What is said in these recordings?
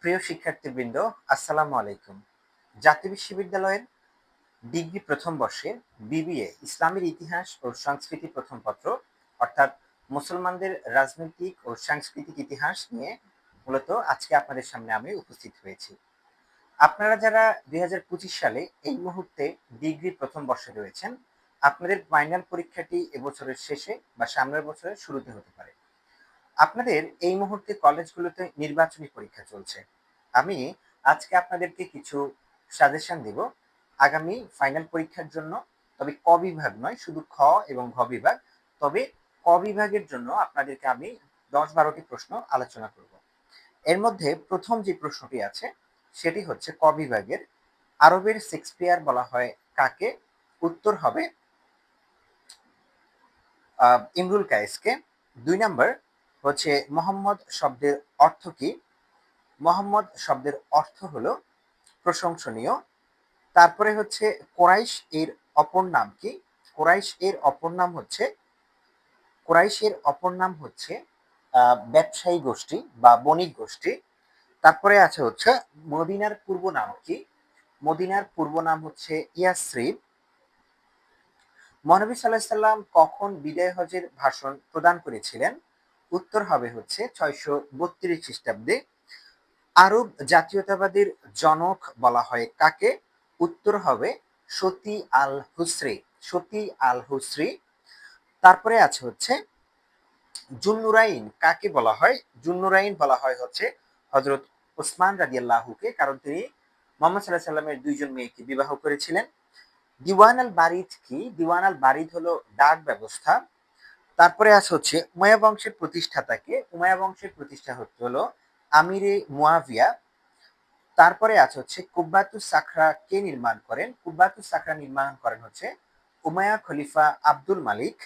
প্রিয় শিক্ষার্থীবৃন্দ, আসসালামু আলাইকুম। জাতীয় বিশ্ববিদ্যালয়ের ডিগ্রি প্রথম বর্ষের বিবিএ ইসলামের ইতিহাস ও সংস্কৃতি প্রথম পত্র অর্থাৎ মুসলমানদের রাজনৈতিক ও সাংস্কৃতিক ইতিহাস নিয়ে মূলত আজকে আপনাদের সামনে আমি উপস্থিত হয়েছি। আপনারা যারা 2025 সালে এই মুহূর্তে ডিগ্রি প্রথম বর্ষে রয়েছেন, আপনাদের ফাইনাল পরীক্ষাটি এবছরের শেষে বা সামনের বছরের শুরুতে হতে পারে। আপনাদের এই মুহূর্তে কলেজগুলোতে নির্বাচনী পরীক্ষা চলছে। আমি আজকে আপনাদেরকে কিছু সাজেশন দেব আগামী ফাইনাল পরীক্ষার জন্য। তবে ক বিভাগ নয়, শুধু খ এবং ঘ বিভাগ। তবে ক বিভাগের জন্য আপনাদেরকে আমি 10-12টি প্রশ্ন আলোচনা করব। এর মধ্যে প্রথম যে প্রশ্নটি আছে সেটি হচ্ছে ক বিভাগের, আরবের শেক্সপিয়ার বলা হয় কাকে? উত্তর হবে ইমরুল কায়েসকে। 2 নাম্বার হচ্ছে মোহাম্মদ শব্দের অর্থ কি? মোহাম্মদ শব্দের অর্থ হলো প্রশংসনীয়। তারপরে হচ্ছে কোরাইশ এর অপর নাম কি? কোরাইশ এর অপর নাম হচ্ছে ব্যবসায়ী গোষ্ঠী বা বণিক গোষ্ঠী। তারপরে আছে হচ্ছে মদিনার পূর্ব নাম কি? মদিনার পূর্ব নাম হচ্ছে ইয়াসরিব। মহানবী সাল্লাল্লাহু আলাইহি সাল্লাম কখন বিদায় হজের ভাষণ প্রদান করেছিলেন? উত্তর হবে হচ্ছে 632 খ্রিস্টাব্দে। আরব জাতীয়তাবাদের জনক বলা হয় কাকে? উত্তর হবে সতী আল হুসরি। সতী আল হুসরি। তারপরে আছে হচ্ছে জুন্নুরাইন কাকে বলা হয়? জুন্নুরাইন বলা হয় হচ্ছে হযরত ওসমান রাদিয়াল্লাহুকে, কারণ তিনি মুহাম্মদ সাল্লাল্লাহু আলাইহি সাল্লামের দুইজন মেয়েকে বিবাহ করেছিলেন। দিওয়ান আল বারিদ কি? দিওয়ান আল বারিদ হলো ডাক ব্যবস্থা। তারপরে আছে হচ্ছে উমাইয়া বংশের প্রতিষ্ঠাতাকে? উমাইয়া বংশের প্রতিষ্ঠা হলো আমিরে মুয়াবিয়া। তারপরে আছে হচ্ছে কুব্বাতুস সাখরা কে নির্মাণ করেন? কুব্বাতুস সাখরা নির্মাণ করেন হচ্ছে উমাইয়া খলিফা আব্দুল মালিক।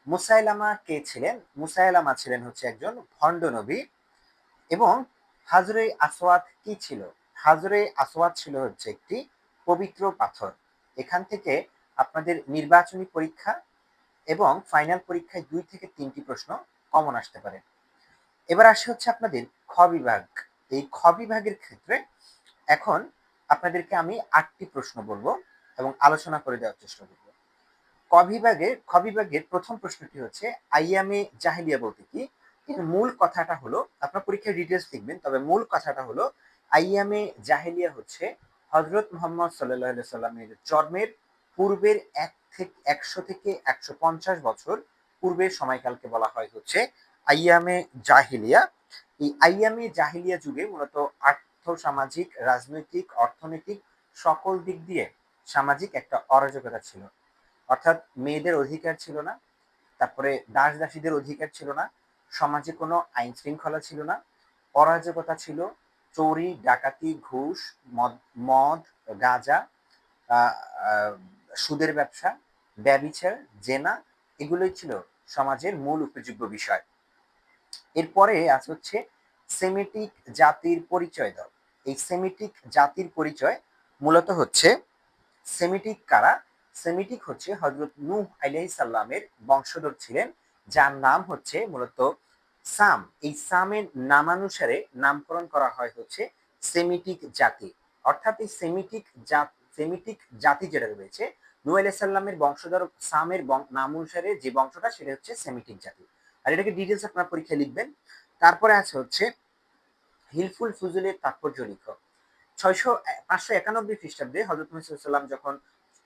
মুসাইলামা কে ছিলেন? মুসাইলামা ছিলেন হচ্ছে একজন ভণ্ড নবী। এবং হাজরে আসওয়াদ কি ছিল? হাজরে আসওয়াদ ছিল হচ্ছে একটি পবিত্র পাথর। এখান থেকে আপনাদের নির্বাচনী পরীক্ষা এবং ফাইনাল পরীক্ষায় 2 থেকে 3টি প্রশ্ন কমন আসতে পারে। এবার আসে হচ্ছে আপনাদের খ বিভাগ। এই খ বিভাগের ক্ষেত্রে এখন আপনাদেরকে আমি 8টি প্রশ্ন বলবো এবং আলোচনা করে দেওয়ার চেষ্টা করব। খ বিভাগের প্রথম প্রশ্নটি হচ্ছে আইয়ামে জাহেলিয়া বলতে কি? এর মূল কথাটা হলো, আপনার পরীক্ষায় ডিটেলস লিখবেন, তবে মূল কথাটা হলো আইয়ামে জাহেলিয়া হচ্ছে হযরত মুহাম্মদ সাল্লাল্লাহু আলাইহি সাল্লামের জন্মের পূর্বের 100 থেকে 150 বছর পূর্বের সময়কালকে বলা হয় হচ্ছে আইয়ামে জাহেলিয়া। এই আইয়ামে জাহেলিয়া যুগে মূলত আর্থ সামাজিক, রাজনৈতিক, অর্থনৈতিক সকল দিক দিয়ে সামাজিক একটা অরাজকতা ছিল। অর্থাৎ মেয়েদের অধিকার ছিল না, তারপরে দাস দাসীদের অধিকার ছিল না, সমাজে কোনো আইন শৃঙ্খলা ছিল না, অরাজকতা ছিল, চুরি ডাকাতি ঘুষ মদ গাঁজা, সুদের ব্যবসা, ব্যভিচার, জেনা, এগুলোই ছিল সমাজের মূল উপযোগ্য বিষয়। এরপরে আছে হচ্ছে সেমিটিক জাতির পরিচয় দাও। এই সেমিটিক জাতির পরিচয় মূলত হচ্ছে সেমিটিক কারা? সেমিটিক হচ্ছে হযরত নূহ আলাইহিস সালামের বংশধর ছিলেন, যার নাম হচ্ছে মূলত সাম। এই সামের নামানুসারে নামকরণ করা হয় হচ্ছে সেমিটিক জাতি। অর্থাৎ এই সেমিটিক জাতি যেটা রয়েছে, নূহ আলাইহিস সালামের বংশধর সামের নাম অনুসারে যে বংশটা, সেটা হচ্ছে সেমিটিক জাতি। আর এটাকে ডিটেলস আপনার পরীক্ষায় লিখবেন। তারপরে আছে হচ্ছে হিলফুল ফুজুলের তাৎপর্য লিখো। 591 খ্রিস্টাব্দে হযরত মুহাম্মদ সাল্লাল্লাহু আলাইহি ওয়াসাল্লাম যখন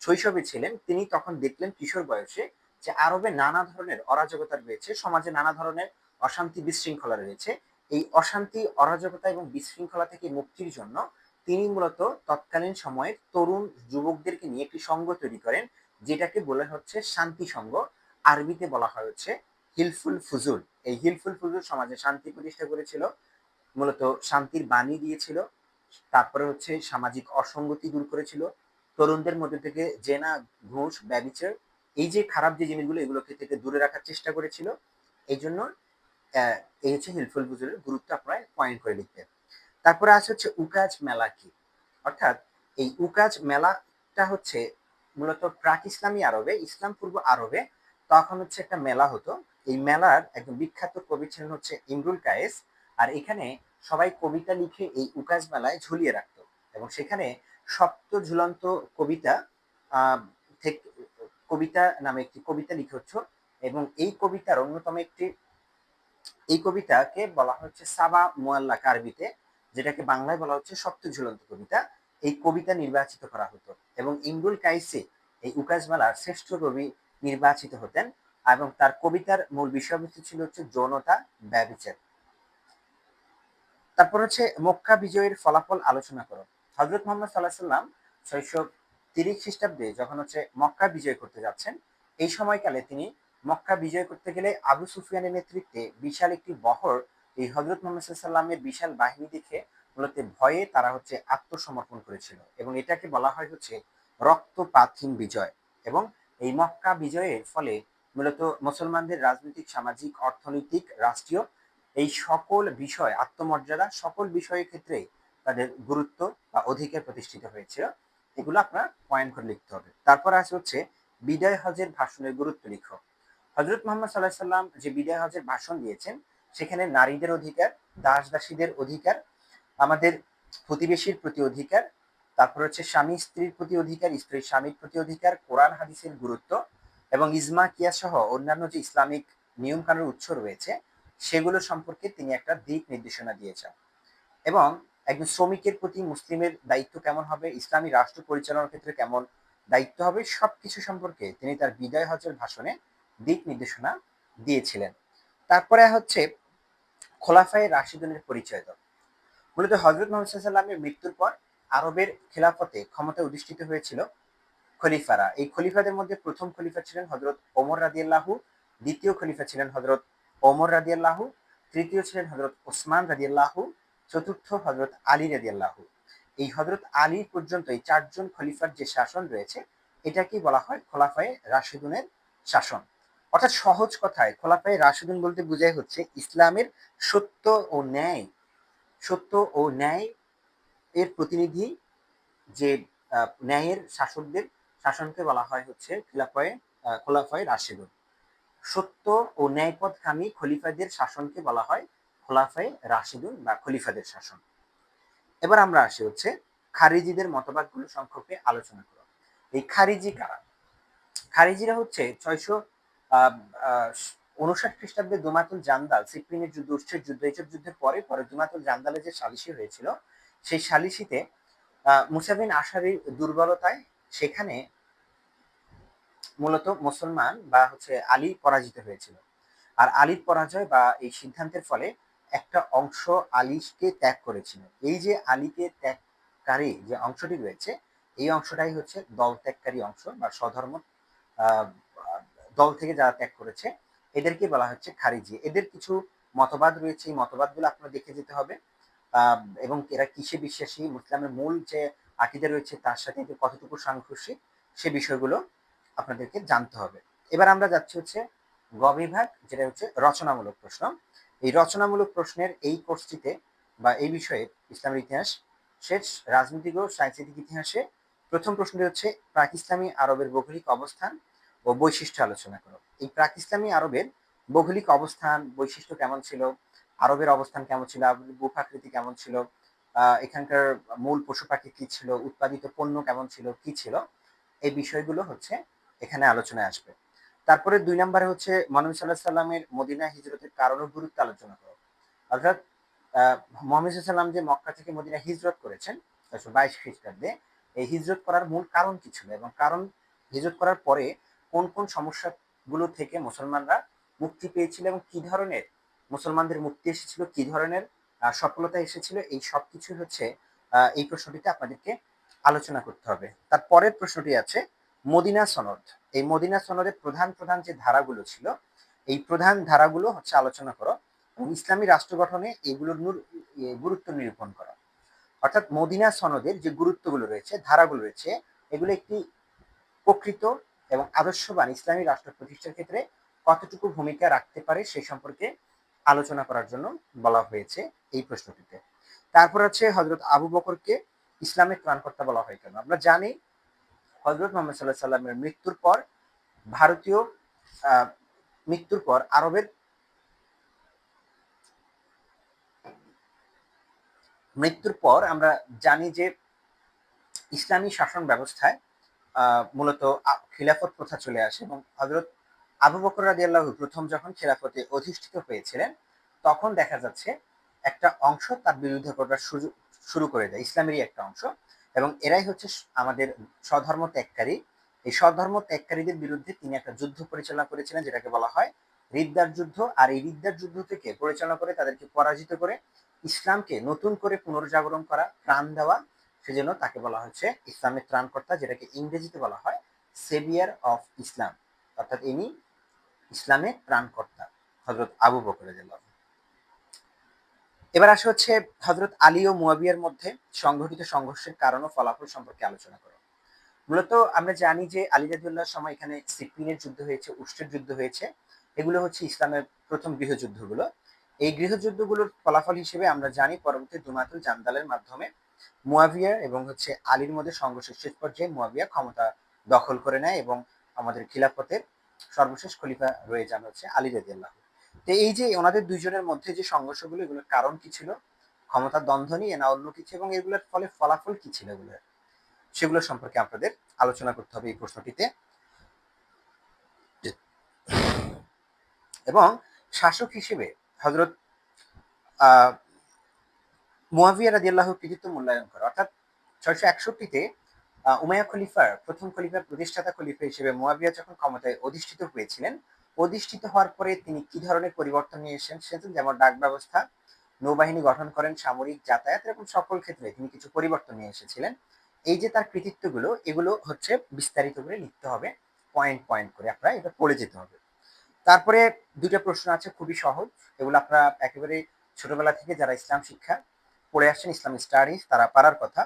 শৈশবে ছিলেন, তিনি তখন দেখলেন কিশোর বয়সে যে আরবে নানা ধরনের অরাজকতা রয়েছে, সমাজে নানা ধরনের অশান্তি বিশৃঙ্খলা রয়েছে। এই অশান্তি, অরাজকতা এবং বিশৃঙ্খলা থেকে মুক্তির জন্য তিনি মূলত তৎকালীন সময়ের তরুণ যুবকদেরকে নিয়ে একটি সংঘ তৈরি করেন, যেটাকে বলে হচ্ছে শান্তি সংঘ। আরবিতে বলা হয় হচ্ছে হিলফুল ফুজুল। এই হিলফুল ফুজুল সমাজে শান্তি প্রতিষ্ঠা করেছিল, মূলত শান্তির বাণী দিয়েছিল। তারপরে হচ্ছে সামাজিক অসঙ্গতি দূর করেছিল, তরুণদের মধ্যে থেকে জেনা, ঘুষ, ব্যভিচার, এই যে খারাপ যে জিনিসগুলো, এগুলোকে থেকে দূরে রাখার চেষ্টা করেছিল। এই জন্য এই হচ্ছে হিলফুল ফুজুলের গুরুত্ব আপনারা পয়েন্ট করে লিখবেন। তারপরে আছে হচ্ছে উকাজ মেলা কি? অর্থাৎ এই উকাজ মেলাটা হচ্ছে মূলত প্রাক ইসলামী আরবে, ইসলাম পূর্ব আরবে তখন হচ্ছে একটা মেলা হতো। এই মেলার একজন বিখ্যাত কবি ছিলেন হচ্ছে ইমরুল কায়েস। আর এখানে সবাই কবিতা লিখে এই উকাজ মেলায় ঝুলিয়ে রাখতো এবং সেখানে সপ্ত ঝুলন্ত কবিতা আহ, থেকে কবিতা নামে একটি কবিতা লিখেছ এবং এই কবিতার অন্যতম একটি এই কবিতাকে বলা হচ্ছে সাবা মুআল্লাক আরবিতে, যেটাকে বাংলায় বলা হচ্ছে সপ্ত ঝুলন্ত কবিতা। এই কবিতা নির্বাচিত করা হতো এবং ইমরুল কাইসি এই উকাজ মেলার শ্রেষ্ঠ কবি নির্বাচিত হতেন এবং তার কবিতার মূল বিষয়বস্তু ছিল হচ্ছে যৌনতা, ব্যভিচার। তারপর হচ্ছে মক্কা বিজয়ের ফলাফল আলোচনা করো। হজরত মোহাম্মদ সাল্লাহ সাল্লাম 630 খ্রিস্টাব্দে যখন হচ্ছে মক্কা বিজয় করতে যাচ্ছেন, এই সময়কালে তিনি মক্কা বিজয় করতে গেলে আবু সুফিয়ানের নেতৃত্বে বিশাল একটি বহর এই হজরত মোহাম্মদ সাল্লামের বিশাল বাহিনী দেখে মূলত ভয়ে তারা হচ্ছে আত্মসমর্পণ করেছিল এবং এটাকে বলা হয় হচ্ছে রক্তপাতহীন বিজয়। এবং এই মক্কা বিজয়ের ফলে মূলত মুসলমানদের রাজনৈতিক, সামাজিক, অর্থনৈতিক, রাষ্ট্রীয় এই সকল বিষয়, আত্মমর্যাদা, সকল বিষয়ের ক্ষেত্রে তাদের গুরুত্ব বা অধিকার প্রতিষ্ঠিত হয়েছিল। এগুলো আপনার পয়েন্ট করে লিখতে হবে। তারপর আছে হচ্ছে বিদায় হজের ভাষণের গুরুত্ব লিখো। হজরত মোহাম্মদ সাল্লাহ সাল্লাম যে বিদায় হজের ভাষণ দিয়েছেন, সেখানে নারীদের অধিকার, দাস দাসীদের অধিকার, আমাদের প্রতিবেশীর প্রতি অধিকার, তারপর হচ্ছে স্বামী স্ত্রীর প্রতি অধিকার, স্ত্রীর স্বামীর প্রতি অধিকার, কোরআন হাদিসের গুরুত্ব এবং ইজমা কিয়াস সহ অন্যান্য যে ইসলামিক নিয়ম কানুনের উৎস রয়েছে সেগুলো সম্পর্কে তিনি একটা দিক নির্দেশনা দিয়েছেন। এবং একজন শ্রমিকের প্রতি মুসলিমের দায়িত্ব কেমন হবে, ইসলামী রাষ্ট্র পরিচালনার ক্ষেত্রে কেমন দায়িত্ব হবে, সবকিছু সম্পর্কে তিনি তার বিদায় হজের ভাষণে দিক নির্দেশনা দিয়েছিলেন। তারপরে হচ্ছে খোলাফায়ে রাশিদুনের পরিচয় দাও। মূলত হজরত মোহাম্মদ সাল্লামের মৃত্যুর পর আরবের খেলাফতে ক্ষমতায় অধিষ্ঠিত হয়েছিল খলিফারা। এই খলিফাদের মধ্যে প্রথম খলিফা ছিলেন হজরত ওমর রাদিয়াল্লাহু, দ্বিতীয় খলিফা ছিলেন হজরত ওমর রাদিয়াল্লাহু, তৃতীয় ছিলেন হজরত ওসমান রাদিয়াল্লাহু, চতুর্থ হজরত আলী রাদিয়াল্লাহু। এই হজরত আলী পর্যন্ত এই চারজন খলিফার যে শাসন রয়েছে এটাকেই বলা হয় খোলাফায়ে রাশিদুনের শাসন। অর্থাৎ সহজ কথায় খোলাফায়ে রাশিদুন বলতে বোঝায় হচ্ছে ইসলামের সত্য ও ন্যায়, সত্য ও ন্যায় এর প্রতিনিধি, যে ন্যায়ের শাসকদের শাসনকে বলা হয় হচ্ছে খোলাফায়ে রাশিদুন। সত্য ও ন্যায়পথগামী খলিফাদের শাসনকে বলা হয় খোলাফায়ে রাশিদুন বা খলিফাদের শাসন। এবার আমরা আসি হচ্ছে খারিজিদের মতবাদগুলো সম্পর্কে আলোচনা করব। এই খারিজি কারা? খারিজিরা হচ্ছে 659 খ্রিস্টাব্দে দুমাতুল জান্দাল, সিপ্রিনের যুদ্ধ, উষ্ঠের যুদ্ধ, এইসব যুদ্ধের পরে পরে দুমাতুল জান্দালে যে সালিশি হয়েছিল, সেই সালিশিতে মুসা বিন আশারির দুর্বলতায় সেখানে মূলত মুসলমান বা হচ্ছে আলী পরাজিত হয়েছিল। আর আলীর পরাজয় বা এই সিদ্ধান্তের ফলে একটা অংশ আলীকে ত্যাগ করেছিল। এই যে আলীকে ত্যাগকারী যে অংশটি রয়েছে, এই অংশটাই হচ্ছে দল ত্যাগকারী অংশ বা স্বধর্ম আহ, দল থেকে যারা ত্যাগ করেছে এদেরকে বলা হচ্ছে খারিজি। এদের কিছু মতবাদ রয়েছে, এই মতবাদগুলো আপনার দেখে যেতে হবে এবং এরা কিসে বিশ্বাসী, ইসলামের মূল যে আকীদা রয়েছে তার সাথে এদের কতটুকু সাংঘর্ষিক, সে বিষয়গুলো আপনাদেরকে জানতে হবে। এবার আমরা যাচ্ছি হচ্ছে গ বিভাগ, যেটা হচ্ছে রচনামূলক প্রশ্ন। এই রচনামূলক প্রশ্নের এই কোর্সটিতে বা এই বিষয়ে ইসলামের ইতিহাস শেষ, রাজনৈতিক ও সাংস্কৃতিক ইতিহাসে প্রথম প্রশ্নটি হচ্ছে প্রাক ইসলামী আরবের ভৌগোলিক অবস্থান ও বৈশিষ্ট্য আলোচনা করো। এই প্রাক ইসলামী আরবের ভৌগোলিক অবস্থান, বৈশিষ্ট্য কেমন ছিল, আরবের অবস্থান কেমন ছিল, আরবের ভূপ্রাকৃতি কেমন ছিল, এখানকার মূল পশু পাখি কি ছিল, উৎপাদিত পণ্য কেমন ছিল, কি ছিল, এই বিষয়গুলো হচ্ছে এখানে আলোচনায় আসবে। তারপরে 2 নম্বরে হচ্ছে মহানবী সাল্লাল্লাহু আলাইহি সাল্লামের মদিনা হিজরতের কারণ ও গুরুত্ব আলোচনা করো। অর্থাৎ মুহাম্মদ সাল্লাল্লাহু আলাইহি সাল্লাম যে মক্কা থেকে মদিনা হিজরত করেছেন 622 খ্রিস্টাব্দে, এই হিজরত করার মূল কারণ কি ছিল এবং কারণ হিজরত করার পরে কোন কোন সমস্যাগুলো থেকে মুসলমানরা মুক্তি পেয়েছিল এবং কি ধরনের মুসলমানদের মুক্তি এসেছিল, কি ধরনের সফলতা এসেছিল, এই সব কিছু হচ্ছে এই প্রশ্নটিতে আপনাদেরকে আলোচনা করতে হবে। তার পরের প্রশ্নটি আছে মদিনা সনদ। এই মদিনা সনদের প্রধান প্রধান যে ধারাগুলো ছিল, এই প্রধান ধারাগুলো হচ্ছে আলোচনা করো এবং ইসলামী রাষ্ট্র গঠনে এগুলোর গুরুত্ব নিরূপণ করা। অর্থাৎ মদিনা সনদের যে গুরুত্বগুলো রয়েছে, ধারাগুলো রয়েছে, এগুলো একটি প্রকৃত এবং আদর্শবান ইসলামী রাষ্ট্র প্রতিষ্ঠার ক্ষেত্রে কতটুকু ভূমিকা রাখতে পারে সে সম্পর্কে আলোচনা করার জন্য বলা হয়েছে এই প্রশ্নটিতে। তারপর আছে হজরত আবু বকরকে ইসলামের ত্রাণকর্তা বলা হয় কেন? আমরা জানি হজরত মোহাম্মদ সাল্লাহ সাল্লামের মৃত্যুর পর ভারতীয় মৃত্যুর পর আরবের মৃত্যুর পর আমরা জানি যে ইসলামী শাসন ব্যবস্থায় মূলত খিলাফত প্রথা চলে আসে এবং হযরত আবু বকর রাদিয়াল্লাহু প্রথম যখন খেলাফতে অধিষ্ঠিত হয়েছিলেন তখন দেখা যাচ্ছে একটা অংশ তার বিরুদ্ধে করার শুরু করে দেয়, ইসলামেরই একটা অংশ, এবং এরাই হচ্ছে আমাদের স্বধর্ম ত্যাগকারী। এই স্বধর্ম ত্যাগকারীদের বিরুদ্ধে তিনি একটা যুদ্ধ পরিচালনা করেছিলেন যেটাকে বলা হয় রিদ্দার যুদ্ধ। আর এই রিদ্দার যুদ্ধ থেকে পরিচালনা করে তাদেরকে পরাজিত করে ইসলামকে নতুন করে পুনর্জাগরণ করা, প্রাণ দেওয়া, সেজন্য তাকে বলা হচ্ছে ইসলামের ত্রাণকর্তা, যেটাকে ইংরেজিতে বলা হয় সেভিয়ার অফ ইসলাম, অর্থাৎ ইনি ইসলামের ত্রাণকর্তা হযরত আবু বকর রাদিয়াল্লাহু। এবার আসা হচ্ছে হযরত আলী ও মুয়াবিয়ার মধ্যে সংঘটিত সংঘর্ষের কারণ ও ফলাফল সম্পর্কে আলোচনা করো। মূলত আমরা জানি যে আলী রাদিয়াল্লাহুর সময় এখানে সিফিনের যুদ্ধ হয়েছে, উষ্ট্রের যুদ্ধ হয়েছে। এগুলো হচ্ছে ইসলামের প্রথম গৃহযুদ্ধগুলো। এই গৃহযুদ্ধগুলোর ফলাফল হিসেবে আমরা জানি পরবর্তী দুমাতুল জান্দালের মাধ্যমে মুয়াবিয়া এবং হচ্ছে আলীর মধ্যে সংঘর্ষের শেষ পর্যায়ে মুয়াবিয়া ক্ষমতা দখল করে নেয় এবং আমাদের খিলাফতের সর্বশেষ খলিফা রয়ে যান হচ্ছে আলী রাদিয়াল্লাহু। তো এই যে ওনাদের দুইজনের মধ্যে যে সংঘর্ষগুলো, এগুলোর কারণ কি ছিল, ক্ষমতার দ্বন্দ্ব নিয়ে না অন্য কিছু, এবং এগুলোর ফলে ফলাফল কি ছিল, এগুলোর সেগুলো সম্পর্কে আপনাদের আলোচনা করতে হবে এই প্রশ্নটিতে। এবং শাসক হিসেবে হযরত মুয়াবিয়া রাদিয়াল্লাহুর কৃতিত্ব মূল্যায়ন করা, অর্থাৎ 661-তে উমাইয়া খলিফার প্রথম খলিফার প্রতিষ্ঠাতা খলিফা হিসেবে মুয়াবিয়া যখন ক্ষমতায় অধিষ্ঠিত হয়েছিলেন, অধিষ্ঠিত হওয়ার পরে তিনি কি ধরনের পরিবর্তন নিয়ে এসেছেন, যেমন ডাক ব্যবস্থা, নৌবাহিনী গঠন করেন, সামরিক যাতায়াত, এরকম সকল ক্ষেত্রে তিনি কিছু পরিবর্তন নিয়ে এসেছিলেন। এই যে তার কৃতিত্বগুলো, এগুলো হচ্ছে বিস্তারিত করে লিখতে হবে, পয়েন্ট পয়েন্ট করে আপনারা এটা পড়ে যেতে হবে। তারপরে দুইটা প্রশ্ন আছে খুবই সহজ, এগুলো আপনারা একেবারে ছোটবেলা থেকে যারা ইসলাম শিক্ষা পড়ে আসছেন, ইসলাম স্টাডিজ, তারা পারার কথা।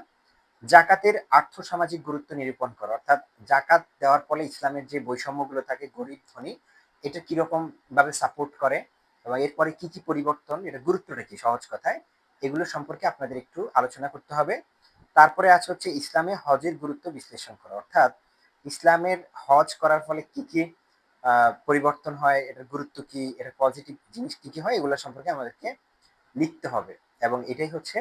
জাকাতের আর্থ সামাজিক গুরুত্ব নিরূপণ করা, অর্থাৎ জাকাত দেওয়ার ফলে ইসলামের যে বৈষম্যগুলো থাকে গরিব ধনী, এটা কিরকম ভাবে সাপোর্ট করে এবং এরপরে কি কি পরিবর্তন, এটা গুরুত্বটা কি সহজ কথায়, এগুলো সম্পর্কে আপনাদের একটু আলোচনা করতে হবে। তারপরে আছে হচ্ছে ইসলামে হজের গুরুত্ব বিশ্লেষণ করা, অর্থাৎ ইসলামের হজ করার ফলে কি কি পরিবর্তন হয়, এটার গুরুত্ব কি, এটার পজিটিভ জিনিস কি কি হয়, এগুলো সম্পর্কে আমাদেরকে লিখতে হবে। এবং এটাই হচ্ছে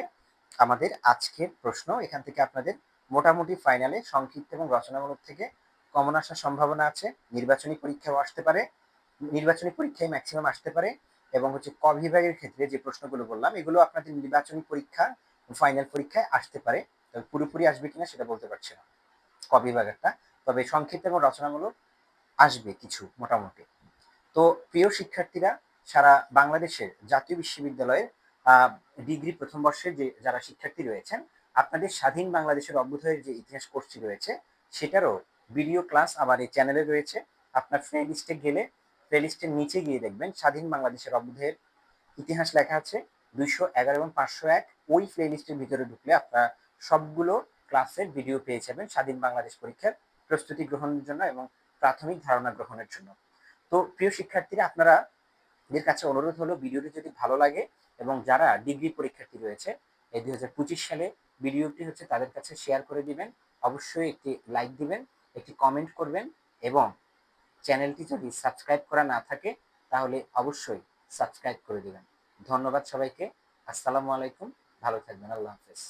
আমাদের আজকের প্রশ্ন। এখান থেকে আপনাদের মোটামুটি ফাইনালে সংক্ষিপ্ত এবং রচনামূলক থেকে কমন আসার সম্ভাবনা আছে, নির্বাচনী পরীক্ষাও আসতে পারে, নির্বাচনী পরীক্ষায় ম্যাক্সিমাম আসতে পারে, এবং হচ্ছে ক বিভাগের ক্ষেত্রে যে প্রশ্নগুলো বললাম এগুলো আপনাদের নির্বাচনী পরীক্ষা ফাইনাল পরীক্ষায় আসতে পারে, তবে পুরোপুরি আসবে কিনা সেটা বলতে পারছি না ক বিভাগেরটা, তবে সংক্ষিপ্ত এবং রচনামূলক আসবে কিছু মোটামুটি। তো প্রিয় শিক্ষার্থীরা, সারা বাংলাদেশের জাতীয় বিশ্ববিদ্যালয়ের ডিগ্রি প্রথম বর্ষের যে যারা শিক্ষার্থী রয়েছেন, আপনাদের স্বাধীন বাংলাদেশের অভ্যুদয়ের যে ইতিহাস কোর্সটি রয়েছে সেটারও ভিডিও ক্লাস আমার এই চ্যানেলে রয়েছে। আপনার প্লে লিস্টে গেলে প্লে লিস্টের নিচে গিয়ে দেখবেন স্বাধীন বাংলাদেশের অভ্যুদয়ের ইতিহাস লেখা আছে 211 এবং 501। ওই প্লে লিস্টের ভিতরে ঢুকলে আপনারা সবগুলো ক্লাসের ভিডিও পেয়ে যাবেন স্বাধীন বাংলাদেশ পরীক্ষার প্রস্তুতি গ্রহণের জন্য এবং প্রাথমিক ধারণা গ্রহণের জন্য। তো প্রিয় শিক্ষার্থীরা, আপনারা এর কাছে অনুরোধ হলো ভিডিওটি যদি ভালো লাগে এবং যারা ডিগ্রি পরীক্ষার্থী রয়েছে এই 2025 সালে ভিডিওটি হচ্ছে তাদের কাছে শেয়ার করে দিবেন, অবশ্যই একটি লাইক দিবেন, একটি কমেন্ট করবেন, এবং চ্যানেলটি যদি সাবস্ক্রাইব করা না থাকে তাহলে অবশ্যই সাবস্ক্রাইব করে দিবেন। ধন্যবাদ সবাইকে, আসসালামু আলাইকুম, ভালো থাকবেন, আল্লাহ হাফেজ।